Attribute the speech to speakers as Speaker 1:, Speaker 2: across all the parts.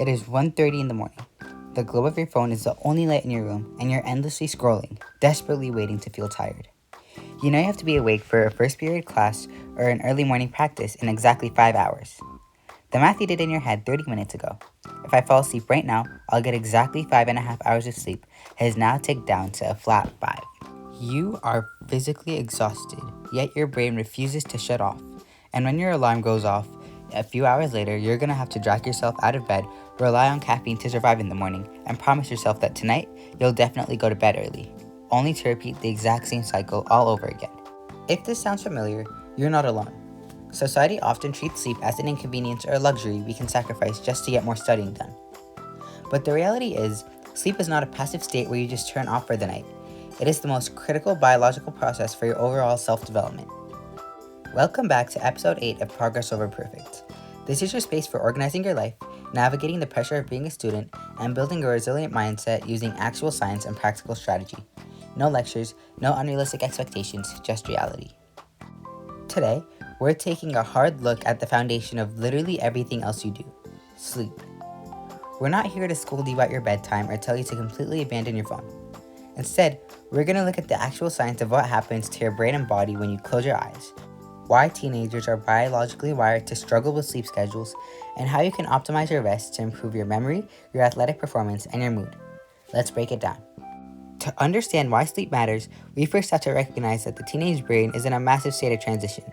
Speaker 1: It is 1:30 in the morning. The glow of your phone is the only light in your room, and you're endlessly scrolling, desperately waiting to feel tired. You know you have to be awake for a first period class or an early morning practice in exactly 5 hours. The math you did in your head 30 minutes ago. If I fall asleep right now, I'll get exactly 5.5 hours of sleep, has now ticked down to a flat 5. You are physically exhausted, yet your brain refuses to shut off. And when your alarm goes off, a few hours later, you're gonna have to drag yourself out of bed, rely on caffeine to survive in the morning, and promise yourself that tonight, you'll definitely go to bed early, only to repeat the exact same cycle all over again. If this sounds familiar, you're not alone. Society often treats sleep as an inconvenience or a luxury we can sacrifice just to get more studying done. But the reality is, sleep is not a passive state where you just turn off for the night. It is the most critical biological process for your overall self-development. Welcome back to episode 8 of Progress Over Perfect. This is your space for organizing your life, navigating the pressure of being a student, and building a resilient mindset using actual science and practical strategy. No lectures, no unrealistic expectations, just reality. Today, we're taking a hard look at the foundation of literally everything else you do: sleep. We're not here to scold you about your bedtime or tell you to completely abandon your phone. Instead, we're going to look at the actual science of what happens to your brain and body when you close your eyes, why teenagers are biologically wired to struggle with sleep schedules, and how you can optimize your rest to improve your memory, your athletic performance, and your mood. Let's break it down. To understand why sleep matters, we first have to recognize that the teenage brain is in a massive state of transition.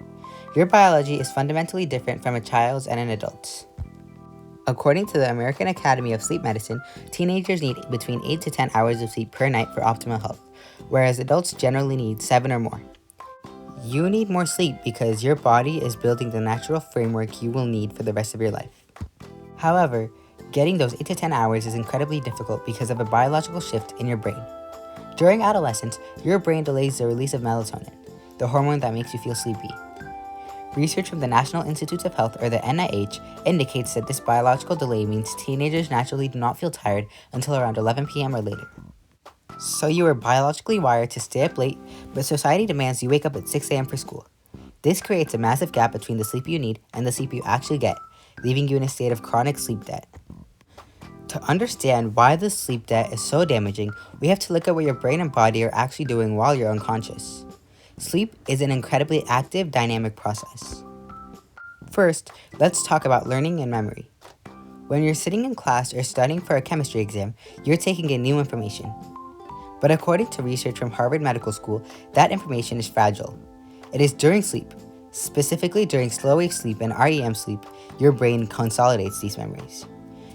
Speaker 1: Your biology is fundamentally different from a child's and an adult's. According to the American Academy of Sleep Medicine, teenagers need between 8 to 10 hours of sleep per night for optimal health, whereas adults generally need 7 or more. You need more sleep because your body is building the natural framework you will need for the rest of your life. However, getting those 8 to 10 hours is incredibly difficult because of a biological shift in your brain. During adolescence, your brain delays the release of melatonin, the hormone that makes you feel sleepy. Research from the National Institutes of Health, or the NIH, indicates that this biological delay means teenagers naturally do not feel tired until around 11 p.m. or later. So you are biologically wired to stay up late, but society demands you wake up at 6 a.m. for school. This creates a massive gap between the sleep you need and the sleep you actually get, leaving you in a state of chronic sleep debt. To understand why this sleep debt is so damaging, we have to look at what your brain and body are actually doing while you're unconscious. Sleep is an incredibly active, dynamic process. First, let's talk about learning and memory. When you're sitting in class or studying for a chemistry exam, you're taking in new information. But according to research from Harvard Medical School, that information is fragile. It is during sleep, specifically during slow-wave sleep and REM sleep, your brain consolidates these memories.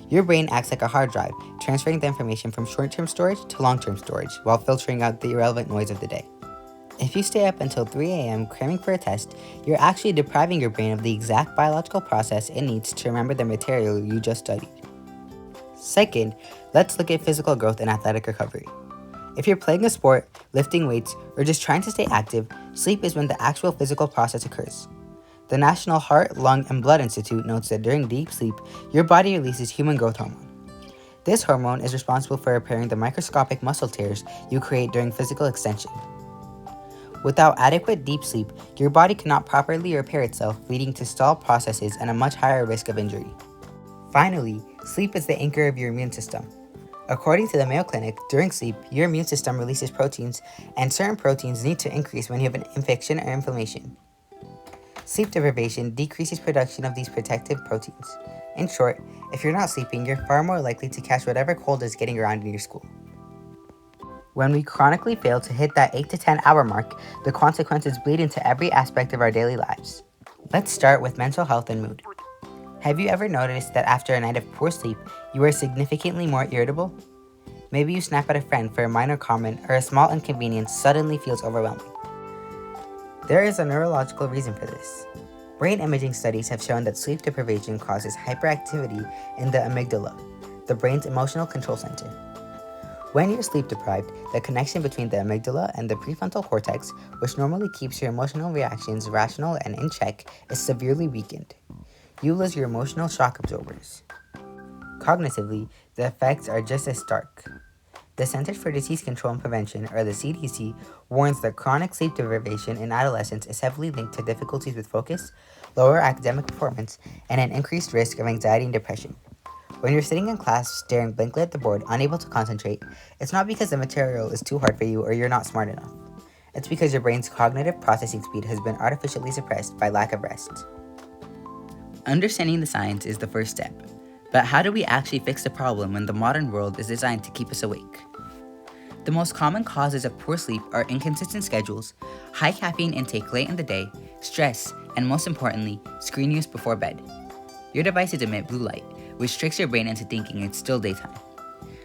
Speaker 1: Your brain acts like a hard drive, transferring the information from short-term storage to long-term storage while filtering out the irrelevant noise of the day. If you stay up until 3 a.m. cramming for a test, you're actually depriving your brain of the exact biological process it needs to remember the material you just studied. Second, let's look at physical growth and athletic recovery. If you're playing a sport, lifting weights, or just trying to stay active, sleep is when the actual physical process occurs. The National Heart, Lung, and Blood Institute notes that during deep sleep, your body releases human growth hormone. This hormone is responsible for repairing the microscopic muscle tears you create during physical extension. Without adequate deep sleep, your body cannot properly repair itself, leading to stalled processes and a much higher risk of injury. Finally, sleep is the anchor of your immune system. According to the Mayo Clinic, during sleep, your immune system releases proteins, and certain proteins need to increase when you have an infection or inflammation. Sleep deprivation decreases production of these protective proteins. In short, if you're not sleeping, you're far more likely to catch whatever cold is getting around in your school. When we chronically fail to hit that 8 to 10 hour mark, the consequences bleed into every aspect of our daily lives. Let's start with mental health and mood. Have you ever noticed that after a night of poor sleep, you are significantly more irritable? Maybe you snap at a friend for a minor comment, or a small inconvenience suddenly feels overwhelming. There is a neurological reason for this. Brain imaging studies have shown that sleep deprivation causes hyperactivity in the amygdala, the brain's emotional control center. When you're sleep deprived, the connection between the amygdala and the prefrontal cortex, which normally keeps your emotional reactions rational and in check, is severely weakened. You lose your emotional shock absorbers. Cognitively, the effects are just as stark. The Centers for Disease Control and Prevention, or the CDC, warns that chronic sleep deprivation in adolescents is heavily linked to difficulties with focus, lower academic performance, and an increased risk of anxiety and depression. When you're sitting in class staring blankly at the board, unable to concentrate, it's not because the material is too hard for you or you're not smart enough. It's because your brain's cognitive processing speed has been artificially suppressed by lack of rest. Understanding the science is the first step, but how do we actually fix the problem when the modern world is designed to keep us awake? The most common causes of poor sleep are inconsistent schedules, high caffeine intake late in the day, stress, and most importantly, screen use before bed. Your devices emit blue light, which tricks your brain into thinking it's still daytime.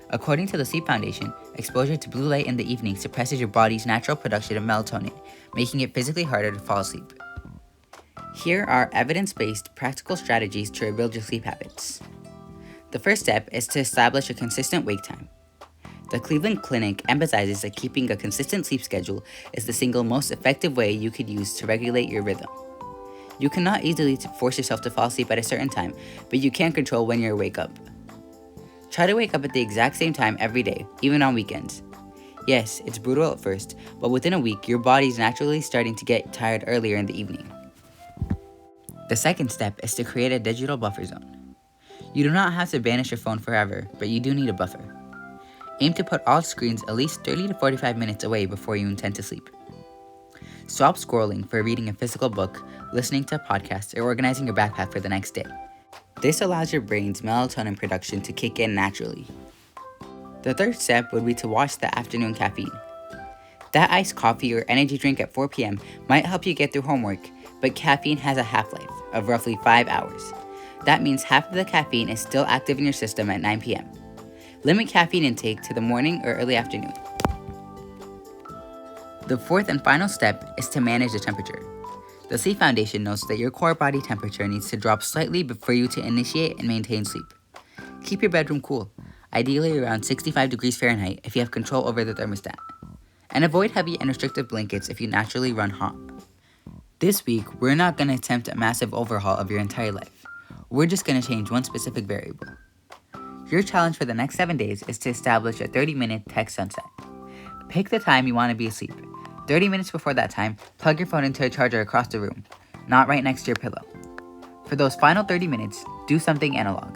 Speaker 1: According to the Sleep Foundation, exposure to blue light in the evening suppresses your body's natural production of melatonin, making it physically harder to fall asleep. Here are evidence-based, practical strategies to rebuild your sleep habits. The first step is to establish a consistent wake time. The Cleveland Clinic emphasizes that keeping a consistent sleep schedule is the single most effective way you could use to regulate your rhythm. You cannot easily force yourself to fall asleep at a certain time, but you can control when you wake up. Try to wake up at the exact same time every day, even on weekends. Yes, it's brutal at first, but within a week, your body's naturally starting to get tired earlier in the evening. The second step is to create a digital buffer zone. You do not have to banish your phone forever, but you do need a buffer. Aim to put all screens at least 30 to 45 minutes away before you intend to sleep. Stop scrolling for reading a physical book, listening to a podcast, or organizing your backpack for the next day. This allows your brain's melatonin production to kick in naturally. The third step would be to watch the afternoon caffeine. That iced coffee or energy drink at 4 p.m. might help you get through homework, but caffeine has a half-life of roughly 5 hours. That means half of the caffeine is still active in your system at 9 p.m. Limit caffeine intake to the morning or early afternoon. The fourth and final step is to manage the temperature. The Sleep Foundation notes that your core body temperature needs to drop slightly for you to initiate and maintain sleep. Keep your bedroom cool, ideally around 65 degrees Fahrenheit if you have control over the thermostat. And avoid heavy and restrictive blankets if you naturally run hot. This week, we're not going to attempt a massive overhaul of your entire life. We're just going to change one specific variable. Your challenge for the next 7 days is to establish a 30-minute tech sunset. Pick the time you want to be asleep. 30 minutes before that time, plug your phone into a charger across the room, not right next to your pillow. For those final 30 minutes, do something analog.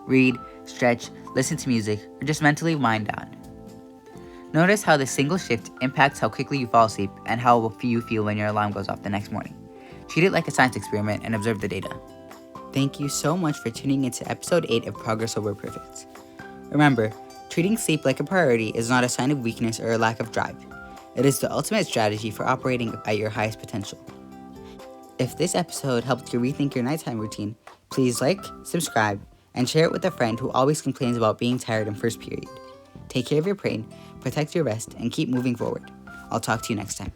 Speaker 1: Read, stretch, listen to music, or just mentally wind down. Notice how this single shift impacts how quickly you fall asleep and how you feel when your alarm goes off the next morning. Treat it like a science experiment and observe the data. Thank you so much for tuning into episode 8 of Progress Over Perfect. Remember, treating sleep like a priority is not a sign of weakness or a lack of drive. It is the ultimate strategy for operating at your highest potential. If this episode helped you rethink your nighttime routine, please like, subscribe, and share it with a friend who always complains about being tired in first period. Take care of your brain, protect your rest, and keep moving forward. I'll talk to you next time.